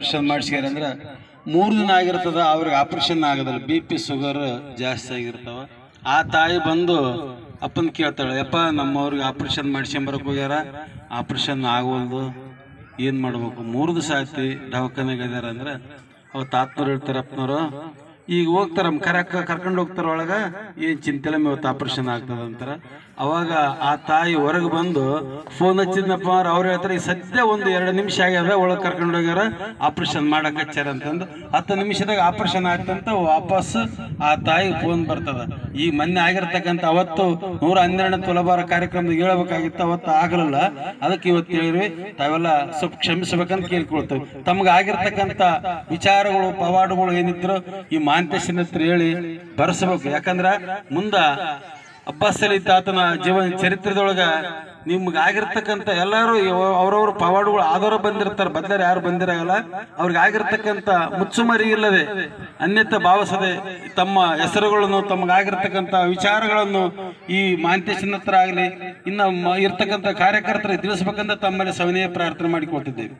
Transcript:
Operation ಮಾಡಿಸ್ಯಾರ ಅಂದ್ರೆ 3 ದಿನ ಆಗಿರ್ತದ, ಅವ್ರಿಗೆ ಆಪರೇಷನ್ ಆಗೋದಿಲ್ಲ, BP ಶುಗರ್ ಜಾಸ್ತಿ ಆಗಿರ್ತಾವ. ಆ ತಾಯಿ ಬಂದು ಅಪ್ಪನ ಕೇಳ್ತಾಳೆ, ಯಪ್ಪ ನಮ್ಮವ್ರಿಗೆ ಆಪರೇಷನ್ ಮಾಡಿಸ್ಕೊಂಬರಕ್ಕೆ ಹೋಗ್ಯಾರ, ಆಪರೇಷನ್ ಆಗೋಲ್ದು, ಏನು ಮಾಡ್ಬೇಕು, 3 ದಿವಸ ಆಯ್ತು ದವಾಖಾನೆಗೆ ಇದಾರ ಅಂದ್ರೆ ಅವ ತಾತ್ನವ್ರು ಹೇಳ್ತಾರೆ, ಅಪ್ಪನವರು ಈಗ ಹೋಗ್ತಾರ ಕರ್ಕೊಂಡು ಹೋಗ್ತಾರ ಒಳಗೆ, ಏನು ಚಿಂತೆಲ್ಲ ಇವತ್ತು ಆಪರೇಷನ್ ಆಗ್ತದೆ ಅಂತಾರೆ. ಅವಾಗ ಆ ತಾಯಿ ಹೊರಗೆ ಬಂದು ಫೋನ್ ಹಚ್ಚಿದ್ನಪ್ಪ ಅವ್ರು ಹೇಳ್ತಾರೆ, ಈಗ ಸದ್ಯ 1-2 ನಿಮಿಷ ಆಗ್ಯದ, ಒಳಗೆ ಕರ್ಕೊಂಡು ಹೋಗ್ಯಾರ, ಆಪರೇಷನ್ ಮಾಡಕ್ಕೆ ಹಚ್ಚಾರ ಅಂತಂದು 10 ನಿಮಿಷದಾಗ ಆಪರೇಷನ್ ಆಗ್ತಂತ ವಾಪಸ್ ಆ ತಾಯಿ ಫೋನ್ ಬರ್ತದ. ಈ ಮೊನ್ನೆ ಆಗಿರ್ತಕ್ಕಂಥ ಅವತ್ತು 112 ತುಲಾಭಾರ ಕಾರ್ಯಕ್ರಮದಾಗ ಹೇಳ್ಬೇಕಾಗಿತ್ತು, ಅವತ್ತು ಆಗಲಿಲ್ಲ, ಅದಕ್ಕೆ ಇವತ್ತು ಹೇಳಿದ್ವಿ. ತಾವೆಲ್ಲ ಸ್ವಲ್ಪ ಕ್ಷಮಿಸ್ಬೇಕಂತ ಕೇಳ್ಕೊಳ್ತೇವೆ. ತಮ್ಗೆ ಆಗಿರ್ತಕ್ಕಂಥ ವಿಚಾರಗಳು ಪವಾಡಗಳು ಏನಿದ್ರು ಈ ಮಾಂತೇಶನ ಹತ್ರ ಹೇಳಿ ಬರೆಸಬೇಕು. ಯಾಕಂದ್ರ ಮುಂದ ಅಬ್ಬಾಸ್ ಅಲಿ ತಾತನ ಜೀವನ ಚರಿತ್ರೆದೊಳಗ ನಿಮ್ಗೆ ಆಗಿರ್ತಕ್ಕಂಥ ಎಲ್ಲರೂ ಅವ್ರವ್ರ ಪವಾಡಗಳು ಆದವರು ಬಂದಿರ್ತಾರೆ, ಬದಲಾರೆ ಯಾರು ಬಂದಿರಲ್ಲ. ಅವ್ರಿಗೆ ಆಗಿರ್ತಕ್ಕಂಥ ಮುಚ್ಚುಮರಿ ಇಲ್ಲದೆ ಅನ್ಯತ ಭಾವಿಸದೆ ತಮ್ಮ ಹೆಸರುಗಳನ್ನು ತಮಗಾಗಿರ್ತಕ್ಕಂಥ ವಿಚಾರಗಳನ್ನು ಈ ಮಾಂತೇಶನ ಹತ್ರ ಆಗಲಿ ಇನ್ನು ಇರ್ತಕ್ಕಂಥ ಕಾರ್ಯಕರ್ತರಿಗೆ ತಿಳಿಸ್ಬೇಕಂತ ತಮ್ಮಲ್ಲಿ ಸವಿನಯ ಪ್ರಾರ್ಥನೆ ಮಾಡಿಕೊಳ್ತಿದ್ದೇವೆ.